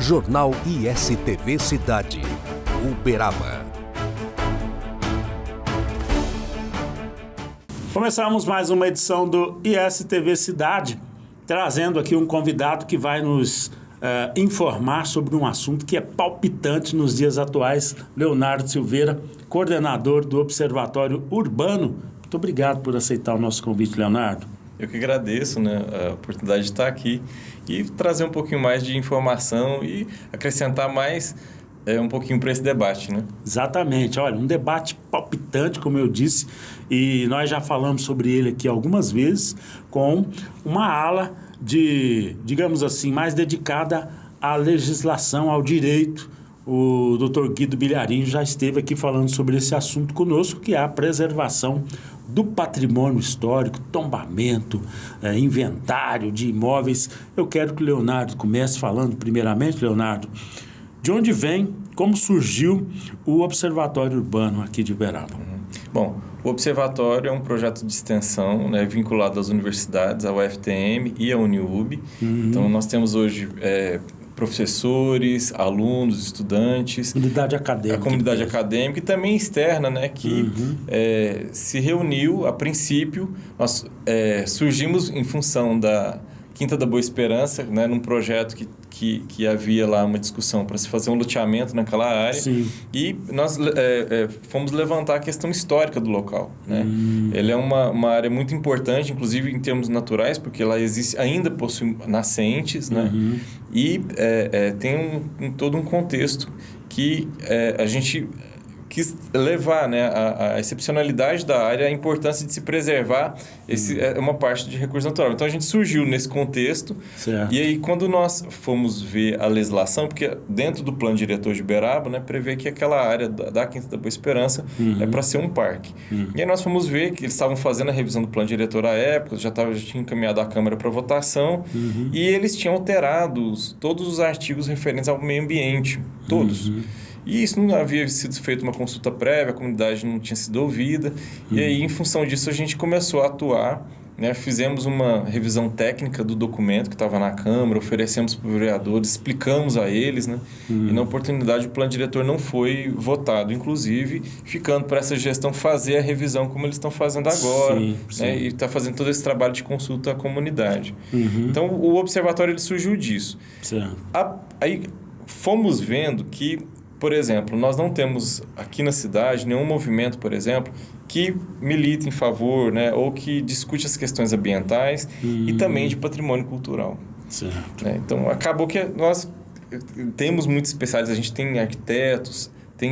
Jornal ISTV Cidade, Uberaba. Começamos mais uma edição do ISTV Cidade, trazendo aqui um convidado que vai nos informar sobre um assunto que é palpitante nos dias atuais. Leonardo Silveira, coordenador do Observatório Urbano. Muito obrigado por aceitar o nosso convite, Leonardo. Eu que agradeço, a oportunidade de estar aqui e trazer um pouquinho mais de informação e acrescentar mais um pouquinho para esse debate, né? Exatamente. Olha, um debate palpitante, como eu disse, e nós já falamos sobre ele aqui algumas vezes, com uma ala digamos assim, mais dedicada à legislação, ao direito. O Dr. Guido Bilharinho já esteve aqui falando sobre esse assunto conosco, que é a preservação do patrimônio histórico, tombamento, inventário de imóveis. Eu quero que o Leonardo comece falando, primeiramente, Leonardo, de onde vem, como surgiu o Observatório Urbano aqui de Uberaba. Bom, o Observatório é um projeto de extensão, vinculado às universidades, à UFTM e à Uniub. Então, nós temos hoje professores, alunos, estudantes. Comunidade acadêmica. A comunidade acadêmica e também externa, que se reuniu. A princípio, nós surgimos em função da Quinta da Boa Esperança, num projeto que havia lá uma discussão para se fazer um loteamento naquela área. Sim. E nós fomos levantar a questão histórica do local. Ele é uma área muito importante, inclusive em termos naturais, porque ela existe, ainda possui nascentes, e tem todo um contexto que a gente quis levar, a excepcionalidade da área, a importância de se preservar uma parte de recurso natural. Então, a gente surgiu nesse contexto. Certo. E aí, quando nós fomos ver a legislação, porque dentro do plano diretor de Uberaba, prevê que aquela área da Quinta da Boa Esperança é para ser um parque. E aí, nós fomos ver que eles estavam fazendo a revisão do plano diretor à época, já tinha encaminhado à Câmara para votação, e eles tinham alterado todos os artigos referentes ao meio ambiente, todos. E isso não havia sido feita uma consulta prévia, a comunidade não tinha sido ouvida. E aí, em função disso, a gente começou a atuar. Fizemos uma revisão técnica do documento que estava na Câmara, oferecemos para os vereadores, explicamos a eles. E na oportunidade, o plano diretor não foi votado, inclusive ficando para essa gestão fazer a revisão como eles estão fazendo agora. Sim. E está fazendo todo esse trabalho de consulta à comunidade. Então, o observatório ele surgiu disso. Aí fomos vendo que, por exemplo, nós não temos aqui na cidade nenhum movimento, por exemplo, que milita em favor, ou que discute as questões ambientais e também de patrimônio cultural. Certo. Então, acabou que nós temos muitos especialistas, a gente tem arquitetos, tem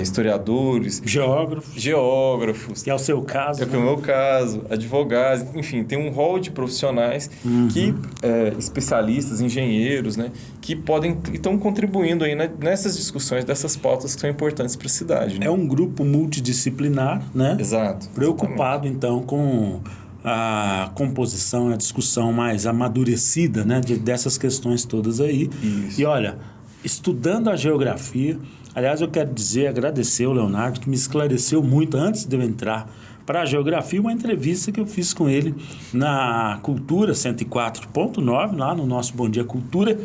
historiadores, geógrafos, que é o seu caso, que é o meu caso, advogados, enfim, tem um rol de profissionais que especialistas, engenheiros, que estão contribuindo aí nessas discussões dessas pautas que são importantes para a cidade. É um grupo multidisciplinar, Exato. Preocupado, então, com a composição, a discussão mais amadurecida, dessas questões todas aí. Isso. E olha, estudando a geografia, aliás, eu quero agradecer ao Leonardo, que me esclareceu muito antes de eu entrar para a geografia, uma entrevista que eu fiz com ele na Cultura 104.9, lá no nosso Bom Dia Cultura,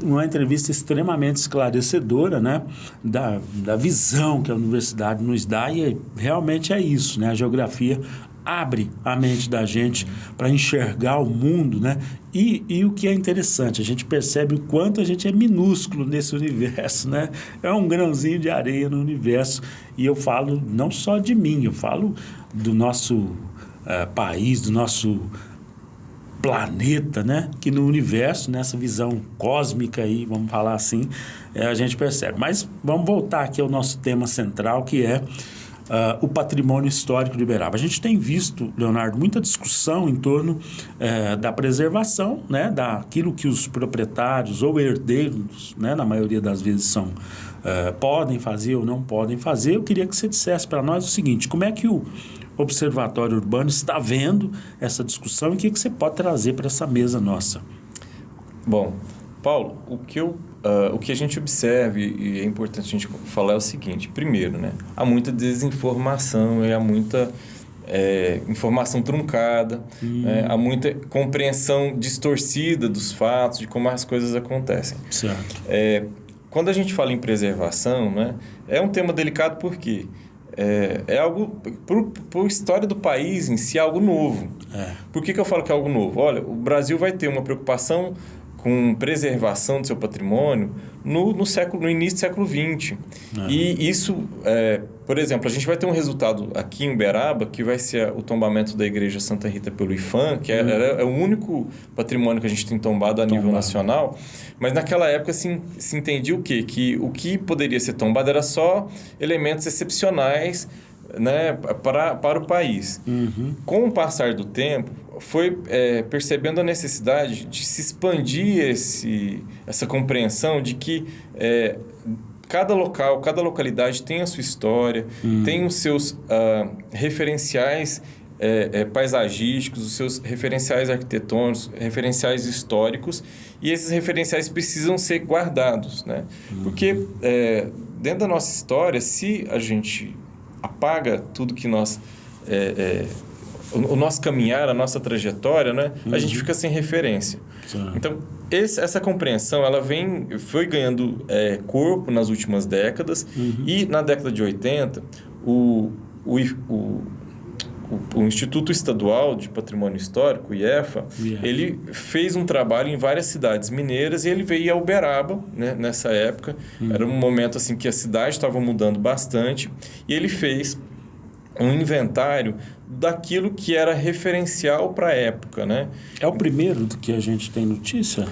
uma entrevista extremamente esclarecedora, da visão que a universidade nos dá, e realmente é isso, a geografia abre a mente da gente para enxergar o mundo, E o que é interessante, a gente percebe o quanto a gente é minúsculo nesse universo, É um grãozinho de areia no universo. E eu falo não só de mim, eu falo do nosso país, do nosso planeta, Que no universo, nessa visão cósmica aí, vamos falar assim, a gente percebe. Mas vamos voltar aqui ao nosso tema central, que é o patrimônio histórico de Uberaba. A gente tem visto, Leonardo, muita discussão em torno da preservação, daquilo que os proprietários ou herdeiros, na maioria das vezes podem fazer ou não podem fazer. Eu queria que você dissesse para nós o seguinte: como é que o Observatório Urbano está vendo essa discussão e o que você pode trazer para essa mesa nossa? Bom, Paulo, o que a gente observa, e é importante a gente falar, é o seguinte: primeiro, há muita desinformação e há muita informação truncada, há muita compreensão distorcida dos fatos, de como as coisas acontecem. Certo. Quando a gente fala em preservação, né, é um tema delicado porque é algo, por história do país em si, é algo novo. Por que eu falo que é algo novo? Olha, o Brasil vai ter uma preocupação com preservação do seu patrimônio no início do século XX. E isso, por exemplo, a gente vai ter um resultado aqui em Uberaba, que vai ser o tombamento da Igreja Santa Rita pelo IPHAN, que é o único patrimônio que a gente tem tombado a nível nacional. Mas naquela época se entendia o quê? Que o que poderia ser tombado era só elementos excepcionais, né, para o país. Com o passar do tempo, foi percebendo a necessidade de se expandir essa compreensão de que cada local, cada localidade tem a sua história, tem os seus referenciais paisagísticos, os seus referenciais arquitetônicos, referenciais históricos, e esses referenciais precisam ser guardados, né? Porque dentro da nossa história, se a gente apaga tudo que nós... o nosso caminhar, a nossa trajetória, né? A gente fica sem referência. Então, essa compreensão ela foi ganhando corpo nas últimas décadas, e na década de 80, o Instituto Estadual de Patrimônio Histórico, o IEFA, ele fez um trabalho em várias cidades mineiras, e ele veio a Uberaba, né, nessa época. Era um momento assim, que a cidade estava mudando bastante, e ele fez um inventário daquilo que era referencial para a época, né? É o primeiro do que a gente tem notícia?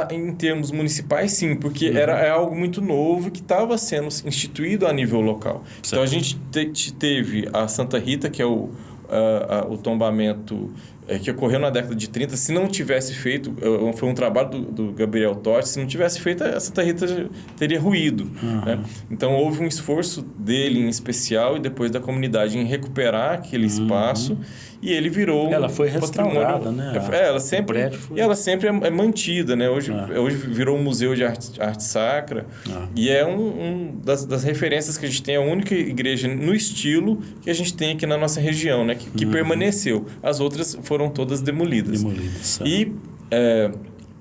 Em termos municipais, sim, porque é algo muito novo que estava sendo instituído a nível local. Certo. Então, a gente teve a Santa Rita, que é o tombamento que ocorreu na década de 30. Se não tivesse feito, foi um trabalho do Gabriel Totti, se não tivesse feito, a Santa Rita teria ruído. Né? Então, houve um esforço dele em especial e depois da comunidade em recuperar aquele espaço, e ele virou ela foi restaurada, né? Ela sempre é mantida, né? Hoje virou um museu de arte sacra, e é das referências que a gente tem, a única igreja no estilo que a gente tem aqui na nossa região, né? Que permaneceu. As outras foram todas demolidas. E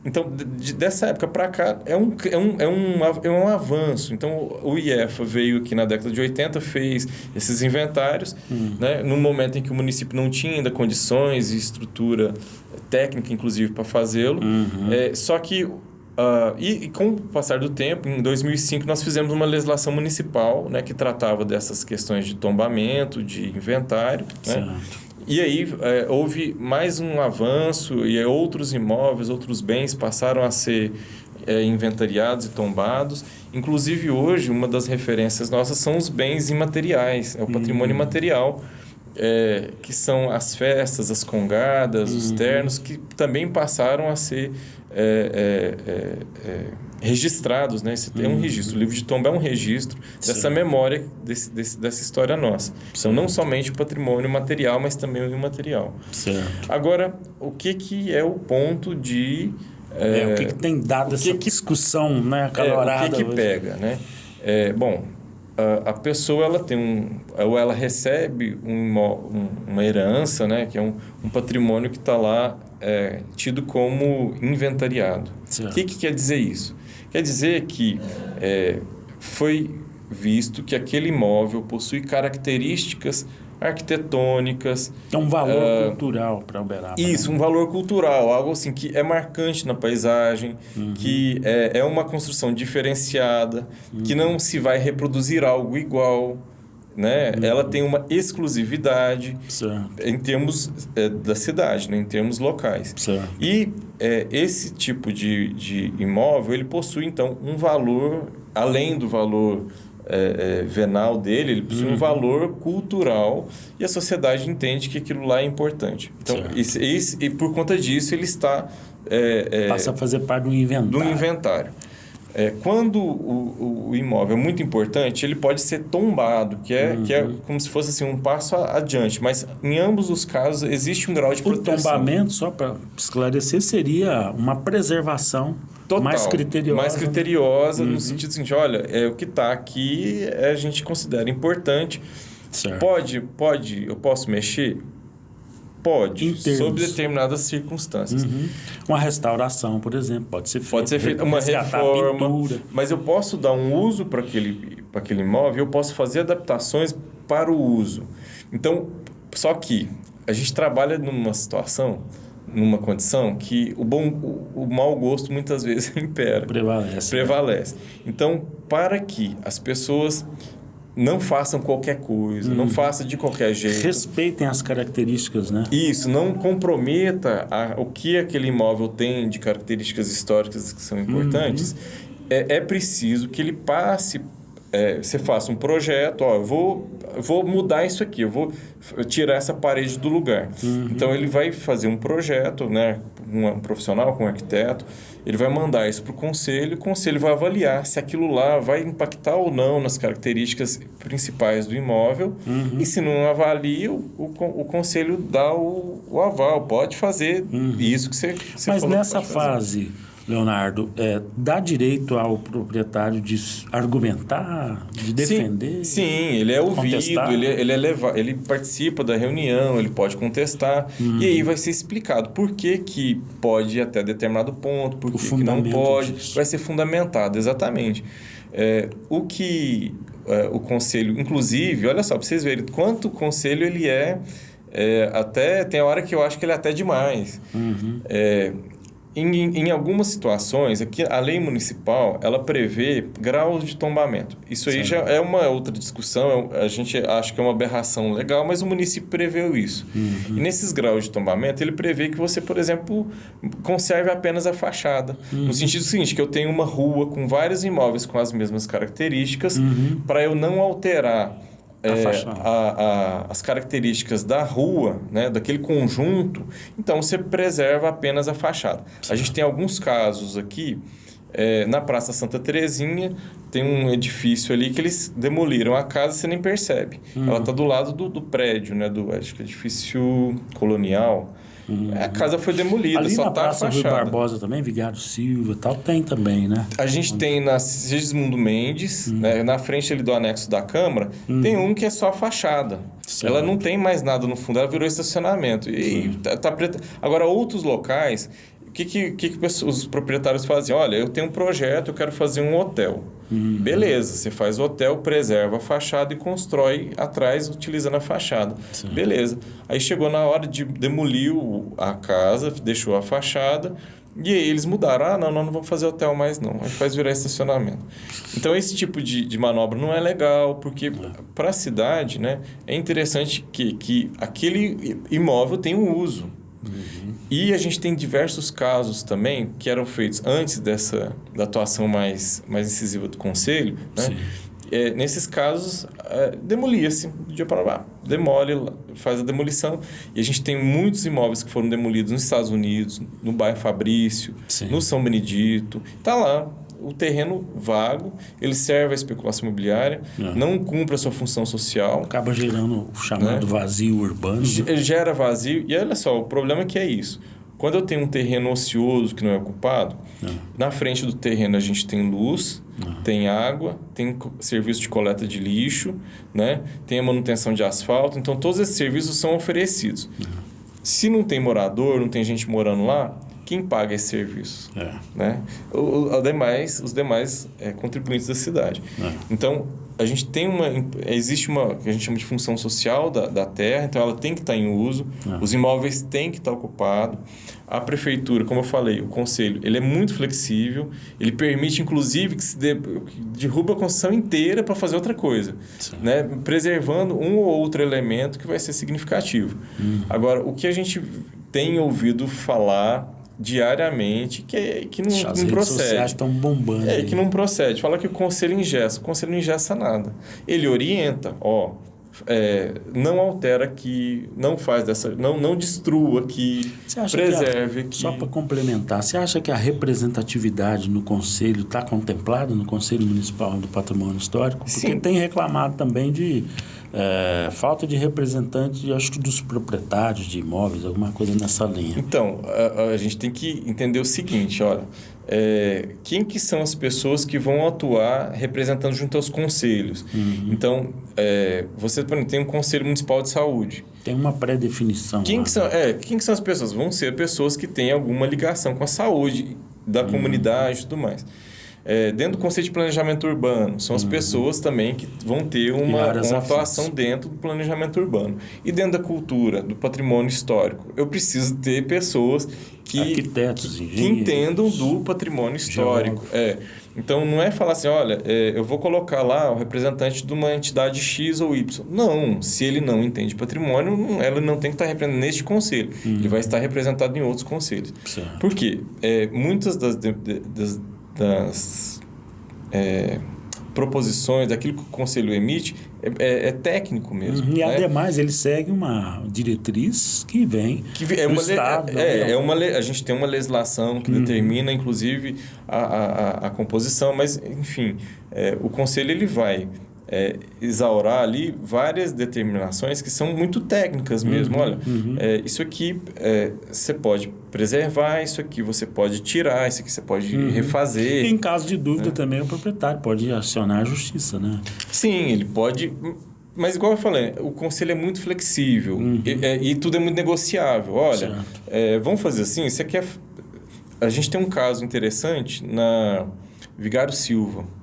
então, dessa época para cá, é um avanço. Então, o IEFA veio aqui na década de 80, fez esses inventários, né, no momento em que o município não tinha ainda condições e estrutura técnica, inclusive, para fazê-lo. Só que, e com o passar do tempo, em 2005, nós fizemos uma legislação municipal, né, que tratava dessas questões de tombamento, de inventário, né? E aí houve mais um avanço, e outros imóveis, outros bens passaram a ser inventariados e tombados. Inclusive, hoje, uma das referências nossas são os bens imateriais, o patrimônio imaterial, que são as festas, as congadas, os ternos, que também passaram a ser registrados, né? Esse é um registro. O livro de tomba é um registro dessa memória, dessa história nossa. Então, não somente o patrimônio material, mas também o imaterial. Agora, o que é o ponto de... o que tem dado essa discussão, né, acalorada? O que pega, né? A pessoa ela tem ela recebe uma herança, né, que é um patrimônio que está lá tido como inventariado. O que quer dizer isso? Quer dizer que foi visto que aquele imóvel possui características arquitetônicas. É um valor cultural para Uberaba. Isso, um valor cultural, algo assim que é marcante na paisagem, que é uma construção diferenciada, que não se vai reproduzir algo igual, né? Ela tem uma exclusividade em termos da cidade, né? Em termos locais. E esse tipo de imóvel, ele possui, então, um valor, além do valor venal dele, ele possui um valor cultural, e a sociedade entende que aquilo lá é importante. Então, e por conta disso, ele está... passa a fazer parte do inventário. Quando o imóvel é muito importante, ele pode ser tombado, que é como se fosse assim, um passo adiante. Mas, em ambos os casos, existe um grau de proteção. O tombamento, só para esclarecer, seria uma preservação total, mais criteriosa. Mais criteriosa, no sentido seguinte, olha, o que está aqui a gente considera importante. Certo. Eu posso mexer? Pode, sob determinadas circunstâncias. Uma restauração, por exemplo, pode ser feita. Pode ser feita uma reforma, mas eu posso dar um uso para aquele imóvel, eu posso fazer adaptações para o uso. Então, só que a gente trabalha numa situação, numa condição que o mau gosto muitas vezes impera. Prevalece. Então, para que as pessoas não façam qualquer coisa, não façam de qualquer jeito. Respeitem as características, né? Isso, não comprometa o que aquele imóvel tem de características históricas que são importantes. É preciso que ele passe, você faça um projeto, eu vou mudar isso aqui, eu vou tirar essa parede do lugar. Então, ele vai fazer um projeto, né, um profissional, com um arquiteto, ele vai mandar isso para o conselho vai avaliar se aquilo lá vai impactar ou não nas características principais do imóvel, e se não avalia, o conselho dá o aval, pode fazer isso que você Mas falou. Nessa fase, Leonardo, dá direito ao proprietário de argumentar, de defender? Sim, ele é ouvido, ele participa da reunião, ele pode contestar, e aí vai ser explicado por que pode ir até determinado ponto, por que não pode, vai ser fundamentado, exatamente. O conselho, inclusive, olha só, para vocês verem quanto o conselho ele até tem hora que eu acho que ele é até demais. Em algumas situações, aqui a lei municipal, ela prevê graus de tombamento. Isso aí já é uma outra discussão, a gente acha que é uma aberração legal, mas o município preveu isso. E nesses graus de tombamento, ele prevê que você, por exemplo, conserve apenas a fachada. No sentido seguinte, que eu tenho uma rua com vários imóveis com as mesmas características, para eu não alterar as características da rua, né, daquele conjunto, então você preserva apenas a fachada. A gente tem alguns casos aqui, na Praça Santa Terezinha, tem um edifício ali que eles demoliram a casa e você nem percebe. Ela está do lado do prédio, né, acho que é edifício colonial. A casa foi demolida, ali só na está a Praça Rui fachada. Barbosa também, Vigário Silva e tal, tem também, né? A gente tem na Sigismundo Mendes, né, na frente ali do anexo da Câmara, tem um que é só a fachada. Certo. Ela não tem mais nada no fundo, ela virou estacionamento. E tá preta. Agora, outros locais, o que os proprietários fazem? Olha, eu tenho um projeto, eu quero fazer um hotel. Beleza, você faz o hotel, preserva a fachada e constrói atrás utilizando a fachada. Sim. Beleza. Aí chegou na hora de demolir a casa, deixou a fachada e aí eles mudaram. Nós não vamos fazer hotel mais não, a gente faz virar estacionamento. Então esse tipo de manobra não é legal, porque para a cidade, né, é interessante que aquele imóvel tenha um uso. E a gente tem diversos casos também que eram feitos antes da atuação mais incisiva do conselho, né? Nesses casos, demolia-se do dia para lá. Demole, faz a demolição. E a gente tem muitos imóveis que foram demolidos nos Estados Unidos, no bairro Fabrício, no São Benedito. Está lá. O terreno vago, ele serve à especulação imobiliária, não cumpre a sua função social. Acaba gerando o chamado vazio urbano. Ele gera vazio. E olha só, o problema é que é isso. Quando eu tenho um terreno ocioso que não é ocupado, na frente do terreno a gente tem luz, tem água, tem serviço de coleta de lixo, né? Tem a manutenção de asfalto. Então, todos esses serviços são oferecidos. Se não tem morador, não tem gente morando lá, quem paga esses serviços? Né? Os demais contribuintes da cidade. Então, a gente tem existe uma que a gente chama de função social da terra, então ela tem que estar em uso, os imóveis têm que estar ocupados. A prefeitura, como eu falei, o conselho, ele é muito flexível, ele permite, inclusive, que se derruba a construção inteira para fazer outra coisa, né? Preservando um ou outro elemento que vai ser significativo. Agora, o que a gente tem ouvido falar diariamente que não procede. As redes sociais estão bombando. Que não procede. Fala que o conselho ingessa. O conselho não ingessa nada. Ele orienta, não altera aqui, não faz não destrua aqui, preserve aqui. Só para complementar, você acha que a representatividade no conselho está contemplada no Conselho Municipal do Patrimônio Histórico? Porque tem reclamado também de falta de representante, acho que dos proprietários de imóveis, alguma coisa nessa linha. Então, a gente tem que entender o seguinte, olha, quem que são as pessoas que vão atuar representando junto aos conselhos. Então, você tem um Conselho Municipal de Saúde. Tem uma pré-definição. Quem que são as pessoas? Vão ser pessoas que têm alguma ligação com a saúde da comunidade e tudo mais. Dentro do Conselho de Planejamento Urbano, são as pessoas também que vão ter uma atuação dentro do planejamento urbano. E dentro da cultura, do patrimônio histórico, eu preciso ter pessoas que entendam do patrimônio histórico. Então, não é falar assim, olha, eu vou colocar lá o representante de uma entidade X ou Y. Não, se ele não entende patrimônio, ela não tem que estar representando neste conselho. Ele vai estar representado em outros conselhos. Certo. Por quê? Muitas das proposições, daquilo que o conselho emite, é técnico mesmo. E, ademais, ele segue uma diretriz que vem do Estado. A gente tem uma legislação que determina, inclusive, a composição, mas, enfim, o conselho ele vai exaurar ali várias determinações que são muito técnicas mesmo. Olha, isso aqui você pode preservar, isso aqui você pode tirar, isso aqui você pode refazer. Em caso de dúvida também o proprietário pode acionar a justiça, né? Sim, ele pode... Mas, igual eu falei, o conselho é muito flexível e tudo é muito negociável. Olha, vamos fazer assim, você quer... A gente tem um caso interessante na Vigário Silva.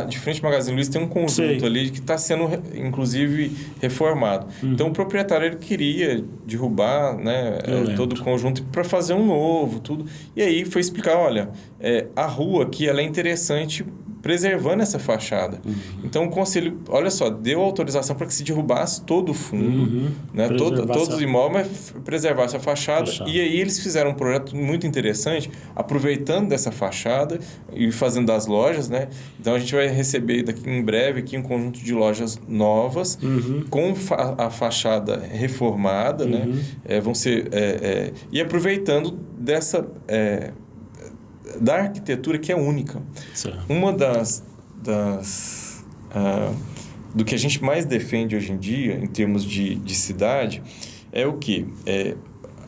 De frente ao Magazine Luiza tem um conjunto ali que está sendo, inclusive, reformado. Então, o proprietário ele queria derrubar todo o conjunto para fazer um novo, tudo. E aí foi explicar, olha, a rua aqui ela é interessante preservando essa fachada. Então, o conselho, olha só, deu autorização para que se derrubasse todo o fundo, todos os imóveis, mas preservasse a fachada. E aí eles fizeram um projeto muito interessante, aproveitando dessa fachada e fazendo das lojas, né? Então, a gente vai receber daqui em breve aqui um conjunto de lojas novas, com a fachada reformada, né? Vão ser... e aproveitando dessa... da arquitetura que é única. Certo. Uma do que a gente mais defende hoje em dia, em termos de cidade, é o quê?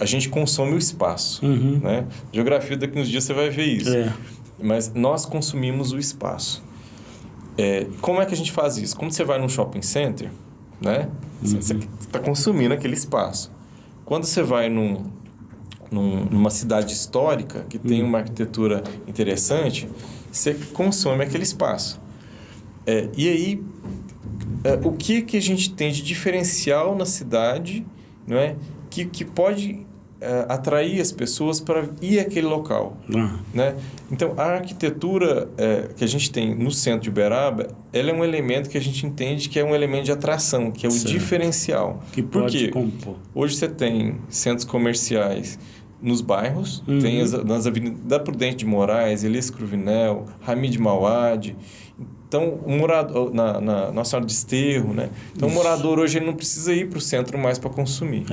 A gente consome o espaço. Né? Geografia, daqui uns dias você vai ver isso. Mas nós consumimos o espaço. Como é que a gente faz isso? Quando você vai num shopping center, né? Você está consumindo aquele espaço. Quando você vai numa cidade histórica, que tem uma arquitetura interessante, você consome aquele espaço. E aí, o que a gente tem de diferencial na cidade, não é? que pode atrair as pessoas para ir àquele local. Né? Então, a arquitetura que a gente tem no centro de Uberaba, ela é um elemento que a gente entende que é um elemento de atração, que é o diferencial. Que pode compor. Hoje você tem centros comerciais nos bairros, tem nas avenidas da Prudente de Moraes, Elias Cruvinel, Hamid Mawad. Então, o morador, na Nossa Senhora de Desterro, né? Então, o morador hoje ele não precisa ir para o centro mais para consumir.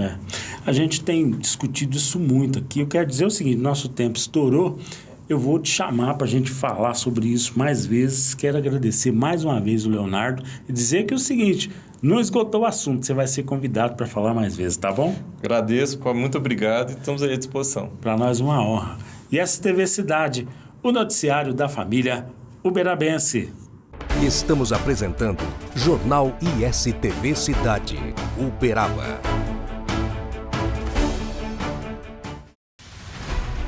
A gente tem discutido isso muito aqui. Eu quero dizer o seguinte, nosso tempo estourou. Eu vou te chamar para a gente falar sobre isso mais vezes. Quero agradecer mais uma vez o Leonardo e dizer que é o seguinte, não esgotou o assunto, você vai ser convidado para falar mais vezes, tá bom? Agradeço, muito obrigado e estamos aí à disposição. Para nós uma honra. E essa TV Cidade, o noticiário da família uberabense. Estamos apresentando Jornal ISTV Cidade, Uberaba.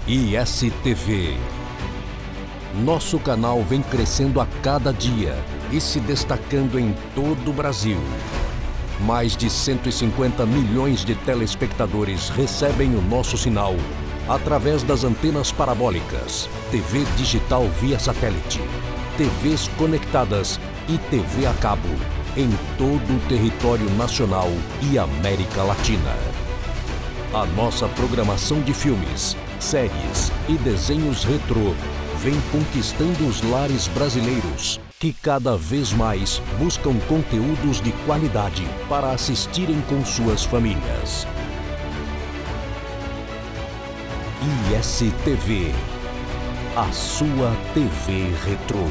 ISTV. Nosso canal vem crescendo a cada dia e se destacando em todo o Brasil. Mais de 150 milhões de telespectadores recebem o nosso sinal através das antenas parabólicas, TV digital via satélite, TVs conectadas e TV a cabo em todo o território nacional e América Latina. A nossa programação de filmes, séries e desenhos retrô vem conquistando os lares brasileiros, que cada vez mais buscam conteúdos de qualidade para assistirem com suas famílias. ISTV, a sua TV retrô.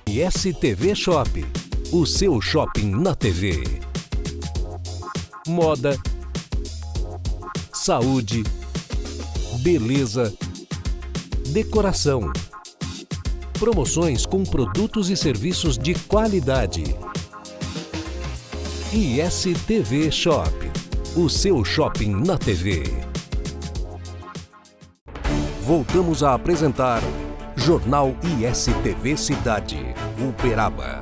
ISTV Shop, o seu shopping na TV. Moda, saúde, beleza, decoração. Promoções com produtos e serviços de qualidade. ISTV Shop, o seu shopping na TV. Voltamos a apresentar Jornal ISTV Cidade, Uberaba.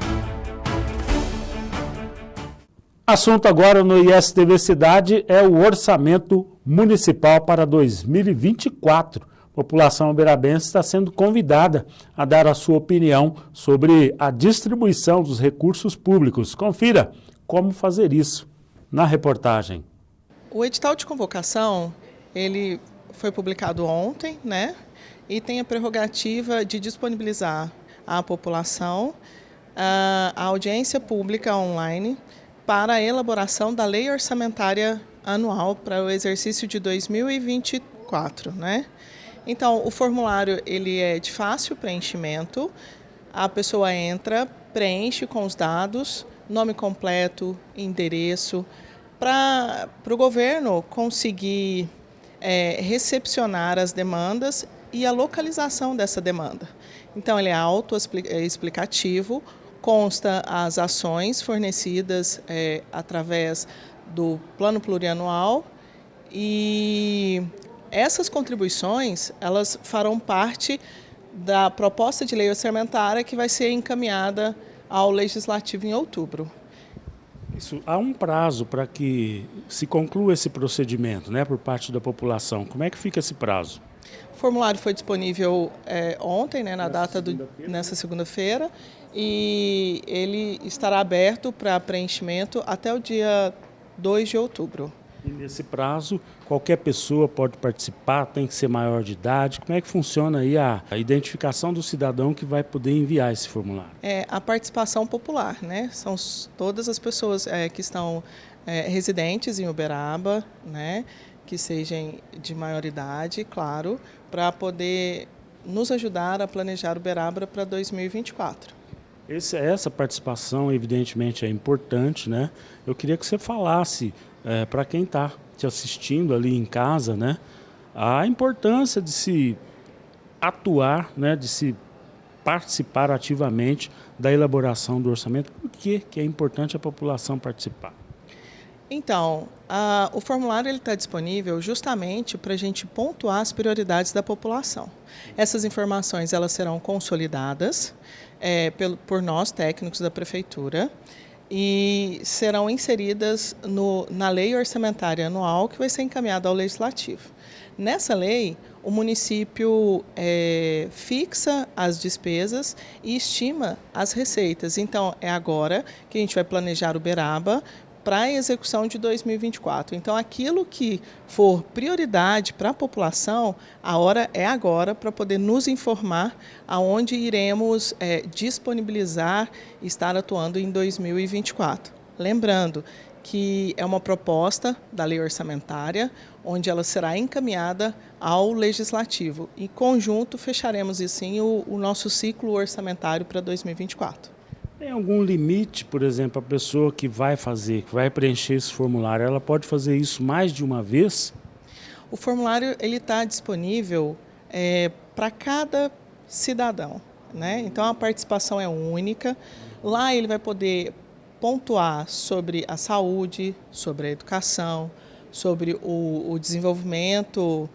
Assunto agora no ISTV Cidade é o orçamento municipal para 2024. A população uberabense está sendo convidada a dar a sua opinião sobre a distribuição dos recursos públicos. Confira como fazer isso na reportagem. O edital de convocação, ele foi publicado ontem, né? E tem a prerrogativa de disponibilizar à população a audiência pública online para a elaboração da Lei Orçamentária Anual para o exercício de 2024, né? Então, o formulário ele é de fácil preenchimento, a pessoa entra, preenche com os dados, nome completo, endereço, para o governo conseguir recepcionar as demandas e a localização dessa demanda. Então, ele é autoexplicativo, consta as ações fornecidas através do Plano Plurianual e essas contribuições, elas farão parte da proposta de lei orçamentária que vai ser encaminhada ao Legislativo em outubro. Isso, há um prazo para que se conclua esse procedimento, né, por parte da população. Como é que fica esse prazo? O formulário foi disponível ontem, né, nessa segunda-feira, e ele estará aberto para preenchimento até o dia 2 de outubro. E nesse prazo, qualquer pessoa pode participar, tem que ser maior de idade. Como é que funciona aí a identificação do cidadão que vai poder enviar esse formulário? A participação popular, né? São todas as pessoas que estão residentes em Uberaba, né? Que sejam de maior idade, claro, para poder nos ajudar a planejar Uberaba para 2024. Essa participação, evidentemente, é importante, né? Eu queria que você falasse para quem está te assistindo ali em casa, né? A importância de se atuar, né? De se participar ativamente da elaboração do orçamento. Por que é importante a população participar? Então, o formulário está disponível justamente para a gente pontuar as prioridades da população. Essas informações elas serão consolidadas por nós, técnicos da Prefeitura, e serão inseridas na Lei Orçamentária Anual, que vai ser encaminhada ao Legislativo. Nessa lei, o município fixa as despesas e estima as receitas. Então, é agora que a gente vai planejar Uberaba para a execução de 2024. Então, aquilo que for prioridade para a população, a hora é agora para poder nos informar aonde iremos disponibilizar e estar atuando em 2024. Lembrando que é uma proposta da lei orçamentária, onde ela será encaminhada ao Legislativo. Em conjunto, fecharemos, assim, o nosso ciclo orçamentário para 2024. Tem algum limite, por exemplo, a pessoa que vai preencher esse formulário, ela pode fazer isso mais de uma vez? O formulário está disponível para cada cidadão, né? Então a participação é única. Lá ele vai poder pontuar sobre a saúde, sobre a educação, sobre o desenvolvimento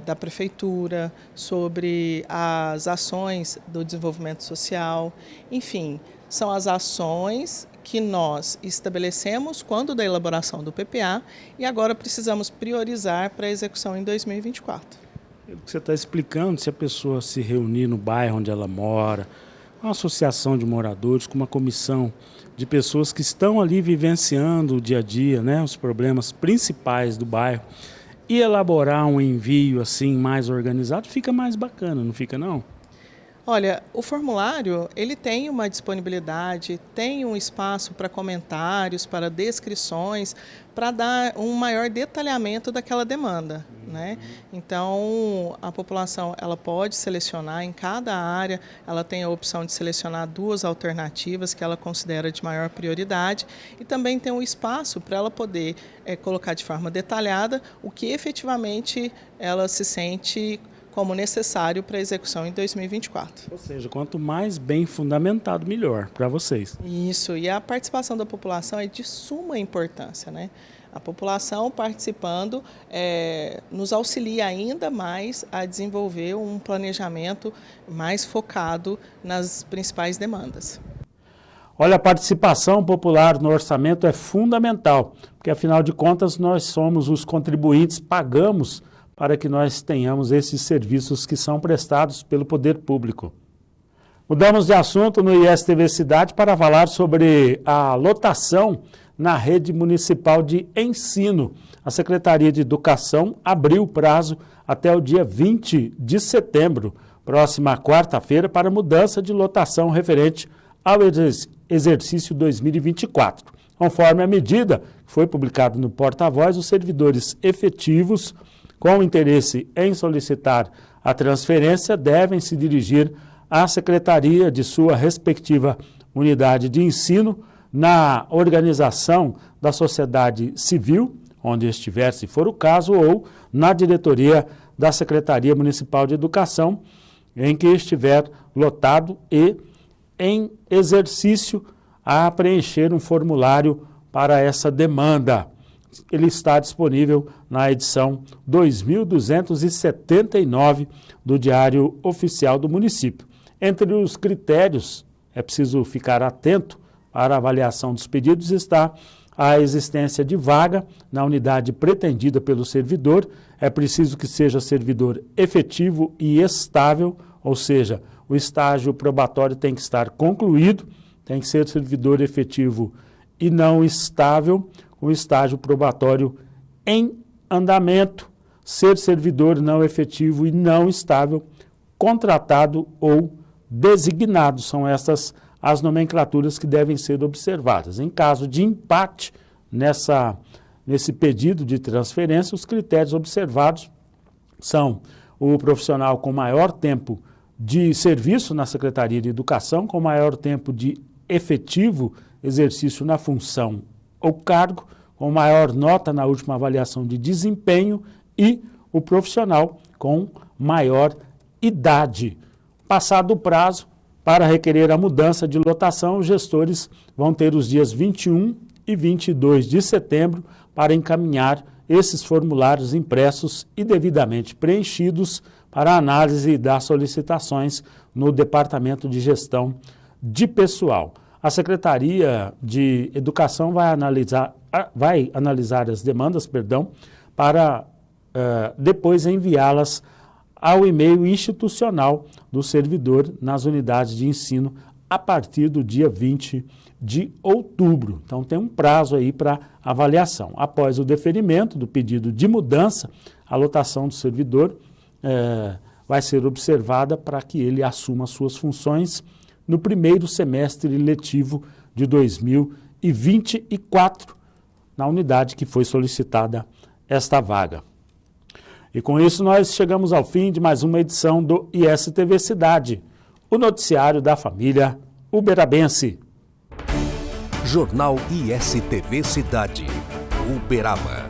da prefeitura, sobre as ações do desenvolvimento social, enfim, são as ações que nós estabelecemos quando da elaboração do PPA e agora precisamos priorizar para a execução em 2024. O que você está explicando, se a pessoa se reunir no bairro onde ela mora, uma associação de moradores, com uma comissão de pessoas que estão ali vivenciando o dia a dia, né, os problemas principais do bairro, e elaborar um envio assim mais organizado, fica mais bacana, não fica não? Olha, o formulário, ele tem uma disponibilidade, tem um espaço para comentários, para descrições, para dar um maior detalhamento daquela demanda, né? Então, a população, ela pode selecionar em cada área, ela tem a opção de selecionar 2 alternativas que ela considera de maior prioridade e também tem um espaço para ela poder colocar de forma detalhada o que efetivamente ela se sente como necessário para a execução em 2024. Ou seja, quanto mais bem fundamentado, melhor para vocês. Isso, e a participação da população é de suma importância, né? A população participando nos auxilia ainda mais a desenvolver um planejamento mais focado nas principais demandas. Olha, a participação popular no orçamento é fundamental, porque afinal de contas nós somos os contribuintes, pagamos para que nós tenhamos esses serviços que são prestados pelo poder público. Mudamos de assunto no ISTV Cidade para falar sobre a lotação na rede municipal de ensino. A Secretaria de Educação abriu o prazo até o dia 20 de setembro, próxima quarta-feira, para mudança de lotação referente ao exercício 2024. Conforme a medida que foi publicada no Porta-Voz, os servidores efetivos com interesse em solicitar a transferência devem se dirigir à secretaria de sua respectiva unidade de ensino, na organização da sociedade civil, onde estiver, se for o caso, ou na diretoria da Secretaria Municipal de Educação, em que estiver lotado e em exercício a preencher um formulário para essa demanda. Ele está disponível na edição 2279 do Diário Oficial do Município. Entre os critérios, é preciso ficar atento para a avaliação dos pedidos, está a existência de vaga na unidade pretendida pelo servidor. É preciso que seja servidor efetivo e estável, ou seja, o estágio probatório tem que estar concluído, tem que ser servidor efetivo e não estável, o estágio probatório em andamento, ser servidor não efetivo e não estável, contratado ou designado. São essas as nomenclaturas que devem ser observadas. Em caso de empate nesse pedido de transferência, os critérios observados são o profissional com maior tempo de serviço na Secretaria de Educação, com maior tempo de efetivo exercício na função ou cargo, com maior nota na última avaliação de desempenho e o profissional com maior idade. Passado o prazo para requerer a mudança de lotação, os gestores vão ter os dias 21 e 22 de setembro para encaminhar esses formulários impressos e devidamente preenchidos para a análise das solicitações no Departamento de Gestão de Pessoal. A Secretaria de Educação vai analisar as demandas, para depois enviá-las ao e-mail institucional do servidor nas unidades de ensino a partir do dia 20 de outubro. Então, tem um prazo aí para avaliação. Após o deferimento do pedido de mudança, a lotação do servidor vai ser observada para que ele assuma suas funções no primeiro semestre letivo de 2024, na unidade que foi solicitada esta vaga. E com isso nós chegamos ao fim de mais uma edição do ISTV Cidade, o noticiário da família uberabense. Jornal ISTV Cidade, Uberaba.